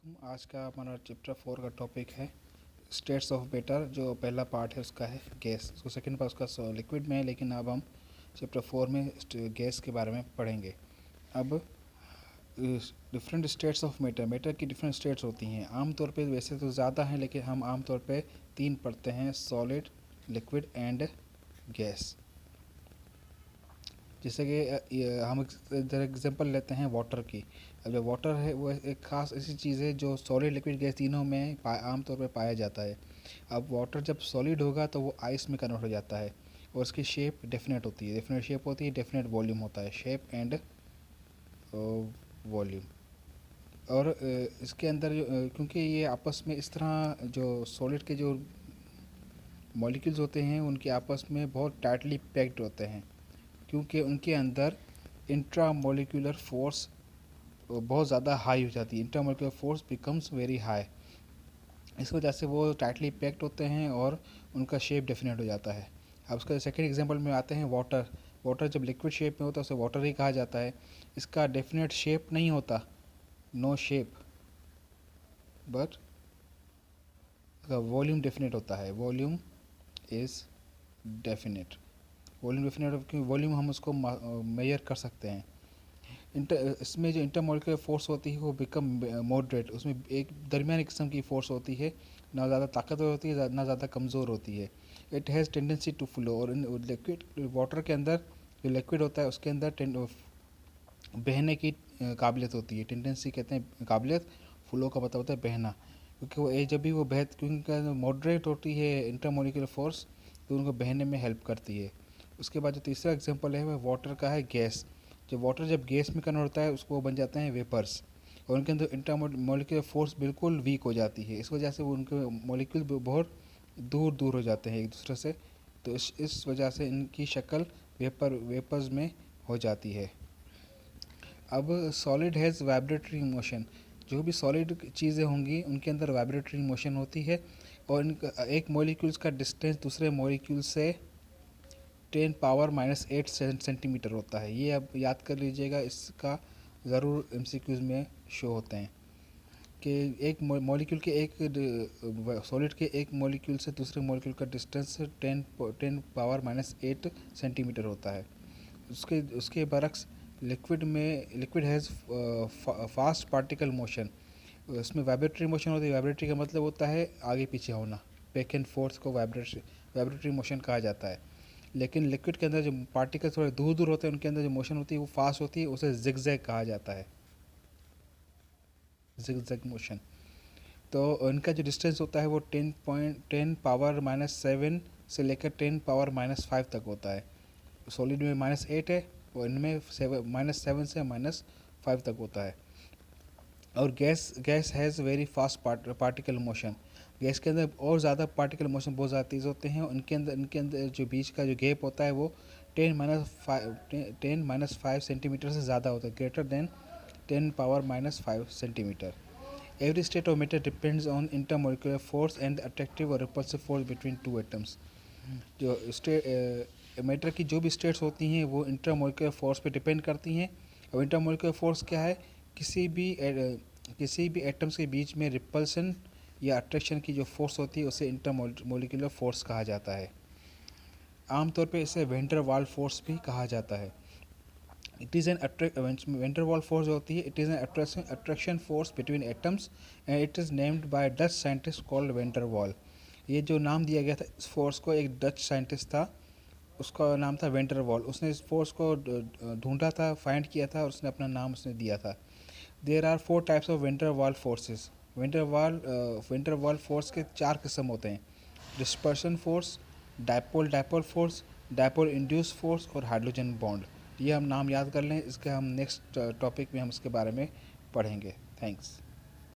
आज का हमारा चैप्टर 4 का टॉपिक है स्टेट्स ऑफ मैटर। जो पहला पार्ट है उसका है गैस, उसको सेकंड पार्ट उसका लिक्विड में है, लेकिन अब हम चैप्टर 4 में गैस के बारे में पढ़ेंगे। अब different states of matter, matter की डिफरेंट स्टेट्स होती हैं। आमतौर पे वैसे तो ज़्यादा हैं, लेकिन हम आमतौर पे 3 पढ़ते हैं: सॉलिड, लिक्विड एंड गैस। जैसे कि हम इधर एग्जांपल लेते हैं वाटर की। अब जो वाटर है वो एक ख़ास ऐसी चीज़ है जो सॉलिड, लिक्विड, गैस तीनों में आमतौर पर पाया जाता है। अब वाटर जब सॉलिड होगा तो वो आइस में कन्वर्ट हो जाता है और उसकी शेप डेफिनेट होती है, डेफिनेट शेप होती है, डेफिनेट वॉल्यूम होता है, शेप एंड वॉल्यूम। और इसके अंदर क्योंकि ये आपस में इस तरह जो सॉलिड के जो मॉलिक्यूल्स होते हैं उनके आपस में बहुत टाइटली पैक्ड होते हैं, क्योंकि उनके अंदर इंट्रा मोलिकुलर फोर्स बहुत ज़्यादा हाई हो जाती है। Intra molecular force becomes very high. इस वजह से वो टाइटली पैक्ड होते हैं और उनका शेप डेफिनेट हो जाता है। अब उसका सेकंड एग्जांपल में आते हैं वाटर। वाटर जब लिक्विड शेप में होता है उसे वाटर ही कहा जाता है। इसका डेफिनेट शेप नहीं होता, no shape, but volume definite होता है। Volume is definite. Volume definite क्योंकि वॉल्यूम हम उसको मेजर कर सकते हैं। इसमें जो इंटरमोलिकुलर फोर्स होती है वो बिकम मॉडरेट, उसमें एक दरमियानी किस्म की फोर्स होती है, ना ज़्यादा ताकतवर होती है ना ज़्यादा कमज़ोर होती है। It has tendency to flow. और लिक्विड वाटर के अंदर जो लिक्विड होता है उसके अंदर बहने की काबिलियत होती है। टेंडेंसी कहते हैं काबिलियत, फ्लो का मतलब होता है बहना, क्योंकि वो जब भी वो क्योंकि मॉडरेट होती है इंटरमोलिकुलर फोर्स, तो उनको बहने में हेल्प करती है। उसके बाद जो तीसरा एग्जांपल है वह वाटर का है गैस। जब वाटर जब गैस में कन्वर्ट होता है उसको बन जाते हैं वेपर्स, और उनके अंदर इंटरमोलिकुलर फोर्स बिल्कुल वीक हो जाती है। इस वजह से वो उनके मॉलिक्यूल बहुत दूर दूर हो जाते हैं एक दूसरे से, तो इस वजह से इनकी शक्ल वेपर्स में हो जाती है। अब सॉलिड हैज़ वाइब्रेटरी मोशन। जो भी सॉलिड चीज़ें होंगी उनके अंदर वाइब्रेटरी मोशन होती है, और इनका एक मॉलिक्यूल्स का डिस्टेंस दूसरे मॉलिक्यूल से 10⁻⁸ सेंटीमीटर होता है। ये अब याद कर लीजिएगा, इसका ज़रूर MCQs में शो होते हैं कि एक मॉलिक्यूल के एक सॉलिड के एक मॉलिक्यूल से दूसरे मॉलिक्यूल का डिस्टेंस 10⁻⁸ सेंटीमीटर होता है। उसके बरक्स liquid has fast particle motion. उसमें वाइब्रेटरी मोशन होती है। वाइब्रेटरी का मतलब होता है आगे पीछे होना, बैक एंड फोर्थ को वाइब्रेटरी मोशन कहा जाता है। लेकिन लिक्विड के अंदर जो पार्टिकल्स थोड़े दूर दूर होते हैं उनके अंदर जो मोशन होती है वो फास्ट होती है, उसे जिगजैग कहा जाता है, जिगजैग मोशन। तो इनका जो डिस्टेंस होता है वो 10⁻⁷ से लेकर 10⁻⁵ तक होता है। सॉलिड में -8 है और इनमें -7 से -5 तक होता है। और gas has very fast particle motion. Gas के अंदर और ज़्यादा पार्टिकल मोशन बहुत ज़्यादा तेज़ होते हैं। इनके अंदर जो बीच का जो गैप होता है वो 10⁻⁵ सेंटीमीटर से ज़्यादा होता है, greater than 10⁻⁵ centimetre. Every state of matter depends on intermolecular force and attractive और repulsive force between two atoms. जो मैटर की जो भी स्टेट्स होती हैं वो इंटरमोलिकुलर फोर्स पे डिपेंड करती हैं। और इंटरमोलिकुलर फोर्स क्या है? किसी भी एटम्स के बीच में रिपल्सन या अट्रैक्शन की जो फोर्स होती है उसे इंटरमोलिकुलर फोर्स कहा जाता है। आमतौर पे इसे वेंडर वाल फोर्स भी कहा जाता है। It is an vendor Waals force होती है, it is an attraction force between atoms and it is named by Dutch scientist called vendor वाल। ये जो नाम दिया गया था इस फोर्स को, एक डच साइंटिस्ट था, उसका नाम था वेंडर वाल। उसने इस फोर्स को ढूंढा था, फाइंड किया था, और उसने अपना नाम उसने दिया था। There are 4 types of van der Waals forces. Van der Waals force के 4 किस्म होते हैं: dispersion force, dipole force, dipole induced force और हाइड्रोजन बॉन्ड। ये हम नाम याद कर लें, इसके हम नेक्स्ट टॉपिक में हम इसके बारे में पढ़ेंगे। थैंक्स।